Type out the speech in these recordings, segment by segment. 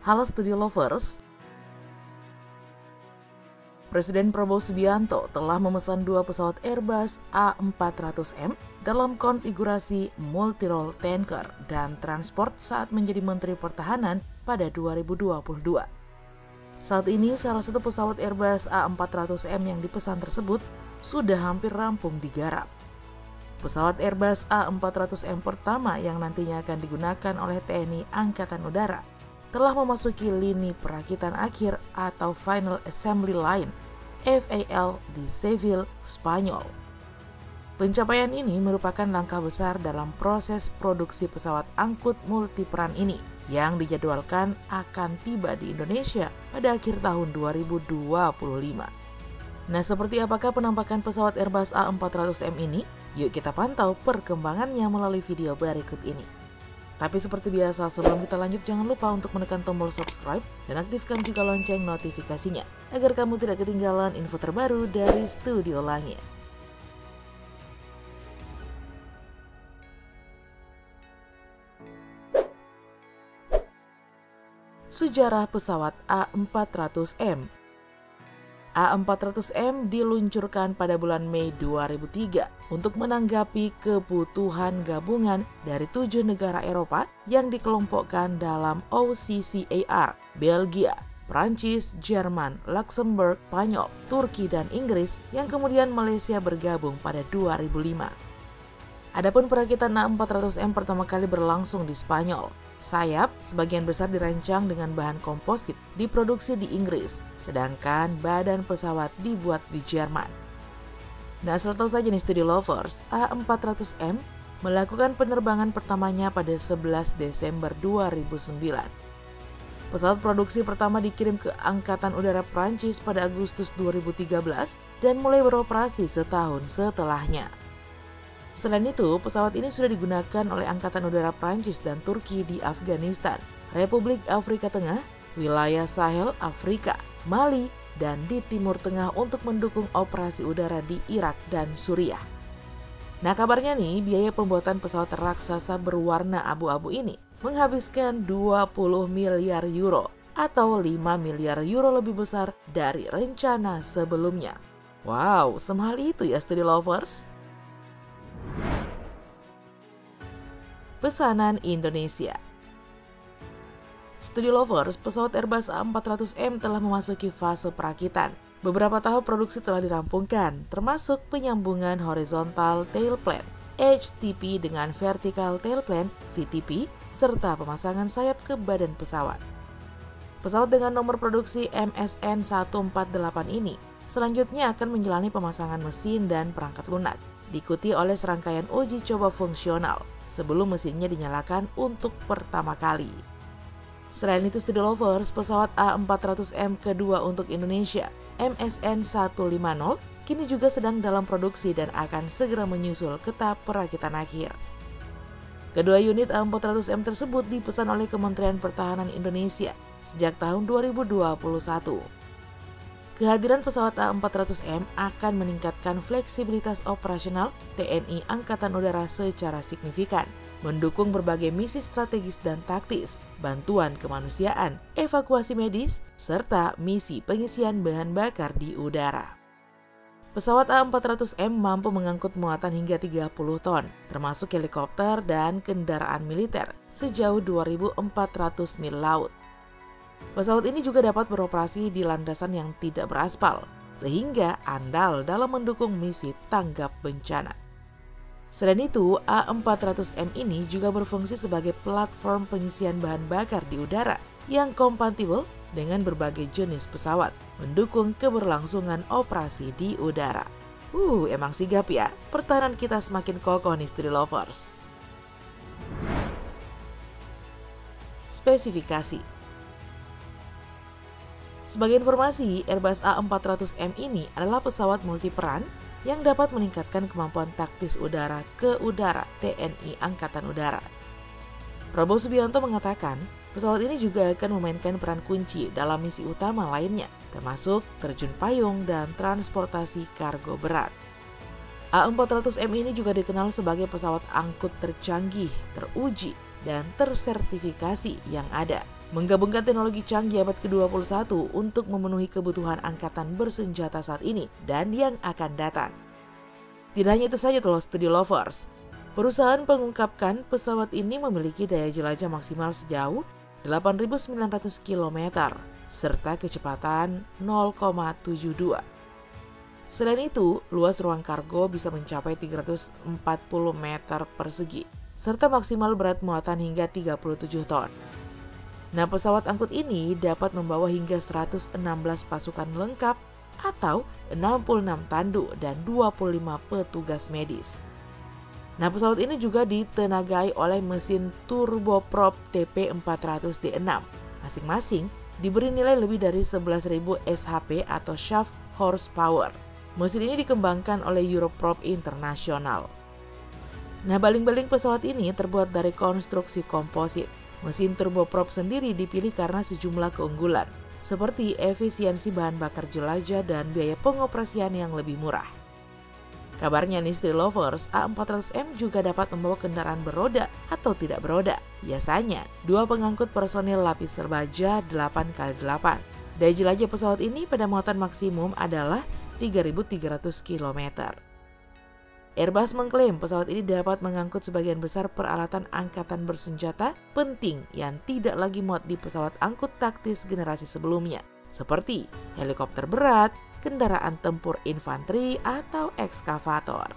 Halo Studio Lovers, Presiden Prabowo Subianto telah memesan 2 pesawat Airbus A400M dalam konfigurasi multi-role tanker dan transport saat menjadi Menteri Pertahanan pada 2022. Saat ini salah satu pesawat Airbus A400M yang dipesan tersebut sudah hampir rampung digarap. Pesawat Airbus A400M pertama yang nantinya akan digunakan oleh TNI Angkatan Udara telah memasuki lini perakitan akhir atau Final Assembly Line FAL di Seville, Spanyol. Pencapaian ini merupakan langkah besar dalam proses produksi pesawat angkut multiperan ini yang dijadwalkan akan tiba di Indonesia pada akhir tahun 2025. Nah, seperti apakah penampakan pesawat Airbus A400M ini? Yuk kita pantau perkembangannya melalui video berikut ini. Tapi seperti biasa, sebelum kita lanjut jangan lupa untuk menekan tombol subscribe dan aktifkan juga lonceng notifikasinya agar kamu tidak ketinggalan info terbaru dari Studio Langit. Sejarah pesawat A400M. A400M diluncurkan pada bulan Mei 2003 untuk menanggapi kebutuhan gabungan dari 7 negara Eropa yang dikelompokkan dalam OCCAR, Belgia, Prancis, Jerman, Luxembourg, Spanyol, Turki, dan Inggris yang kemudian Malaysia bergabung pada 2005. Adapun perakitan A400M pertama kali berlangsung di Spanyol. Sayap sebagian besar dirancang dengan bahan komposit diproduksi di Inggris, sedangkan badan pesawat dibuat di Jerman. Nah, asal tahu saja nih Studio Lovers, A400M melakukan penerbangan pertamanya pada 11 Desember 2009. Pesawat produksi pertama dikirim ke Angkatan Udara Prancis pada Agustus 2013 dan mulai beroperasi setahun setelahnya. Selain itu, pesawat ini sudah digunakan oleh Angkatan Udara Prancis dan Turki di Afghanistan, Republik Afrika Tengah, wilayah Sahel Afrika, Mali, dan di Timur Tengah untuk mendukung operasi udara di Irak dan Suriah. Nah, kabarnya nih, biaya pembuatan pesawat raksasa berwarna abu-abu ini menghabiskan 20 miliar euro atau 5 miliar euro lebih besar dari rencana sebelumnya. Wow, semahal itu ya Studio Lovers? Pesanan Indonesia. Studio Lovers, pesawat Airbus A400M telah memasuki fase perakitan. Beberapa tahap produksi telah dirampungkan, termasuk penyambungan horizontal tailplane, HTP dengan vertical tailplane, VTP, serta pemasangan sayap ke badan pesawat. Pesawat dengan nomor produksi MSN 148 ini selanjutnya akan menjalani pemasangan mesin dan perangkat lunak, diikuti oleh serangkaian uji coba fungsional sebelum mesinnya dinyalakan untuk pertama kali. Selain itu Studio Lovers, pesawat A400M kedua untuk Indonesia, MSN 150, kini juga sedang dalam produksi dan akan segera menyusul ke tahap perakitan akhir. Kedua unit A400M tersebut dipesan oleh Kementerian Pertahanan Indonesia sejak tahun 2021. Kehadiran pesawat A400M akan meningkatkan fleksibilitas operasional TNI Angkatan Udara secara signifikan, mendukung berbagai misi strategis dan taktis, bantuan kemanusiaan, evakuasi medis, serta misi pengisian bahan bakar di udara. Pesawat A400M mampu mengangkut muatan hingga 30 ton, termasuk helikopter dan kendaraan militer, sejauh 2.400 mil laut. Pesawat ini juga dapat beroperasi di landasan yang tidak beraspal, sehingga andal dalam mendukung misi tanggap bencana. Selain itu, A400M ini juga berfungsi sebagai platform pengisian bahan bakar di udara yang kompatibel dengan berbagai jenis pesawat, mendukung keberlangsungan operasi di udara. Emang sigap ya, pertahanan kita semakin kokoh nih Studio Lovers. Spesifikasi. Sebagai informasi, Airbus A400M ini adalah pesawat multiperan yang dapat meningkatkan kemampuan taktis udara ke udara TNI Angkatan Udara. Prabowo Subianto mengatakan, pesawat ini juga akan memainkan peran kunci dalam misi utama lainnya, termasuk terjun payung dan transportasi kargo berat. A400M ini juga dikenal sebagai pesawat angkut tercanggih, teruji, dan tersertifikasi yang ada, menggabungkan teknologi canggih abad ke-21 untuk memenuhi kebutuhan angkatan bersenjata saat ini dan yang akan datang. Tidak hanya itu saja Studio Lovers. Perusahaan mengungkapkan pesawat ini memiliki daya jelajah maksimal sejauh 8.900 km serta kecepatan 0,72. Selain itu, luas ruang kargo bisa mencapai 340 meter persegi, serta maksimal berat muatan hingga 37 ton. Nah, pesawat angkut ini dapat membawa hingga 116 pasukan lengkap atau 66 tandu dan 25 petugas medis. Nah, pesawat ini juga ditenagai oleh mesin turboprop TP400D6. Masing-masing diberi nilai lebih dari 11.000 shp atau shaft horsepower. Mesin ini dikembangkan oleh Europrop International. Nah, baling-baling pesawat ini terbuat dari konstruksi komposit. Mesin turboprop sendiri dipilih karena sejumlah keunggulan, seperti efisiensi bahan bakar jelajah dan biaya pengoperasian yang lebih murah. Kabarnya nih Studio Lovers, A400M juga dapat membawa kendaraan beroda atau tidak beroda. Biasanya, 2 pengangkut personil lapis serbaja 8x8. Daya jelajah pesawat ini pada muatan maksimum adalah 3.300 km. Airbus mengklaim pesawat ini dapat mengangkut sebagian besar peralatan angkatan bersenjata penting yang tidak lagi muat di pesawat angkut taktis generasi sebelumnya, seperti helikopter berat, kendaraan tempur infanteri, atau ekskavator.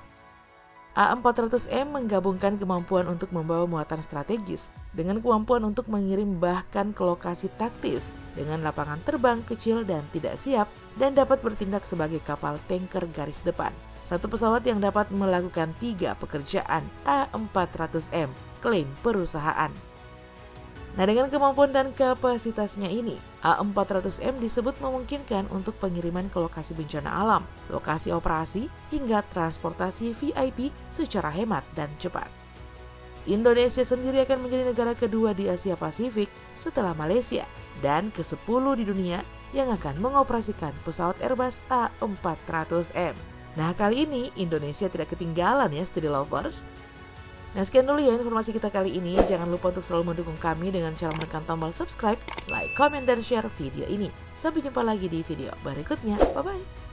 A400M menggabungkan kemampuan untuk membawa muatan strategis dengan kemampuan untuk mengirim bahkan ke lokasi taktis dengan lapangan terbang kecil dan tidak siap dan dapat bertindak sebagai kapal tanker garis depan. Satu pesawat yang dapat melakukan 3 pekerjaan A400M, klaim perusahaan. Nah, dengan kemampuan dan kapasitasnya ini, A400M disebut memungkinkan untuk pengiriman ke lokasi bencana alam, lokasi operasi, hingga transportasi VIP secara hemat dan cepat. Indonesia sendiri akan menjadi negara kedua di Asia Pasifik setelah Malaysia dan ke-10 di dunia yang akan mengoperasikan pesawat Airbus A400M. Nah, kali ini Indonesia tidak ketinggalan ya Studio Lovers. Nah, sekian dulu ya informasi kita kali ini. Jangan lupa untuk selalu mendukung kami dengan cara menekan tombol subscribe, like, comment, dan share video ini. Sampai jumpa lagi di video berikutnya. Bye-bye.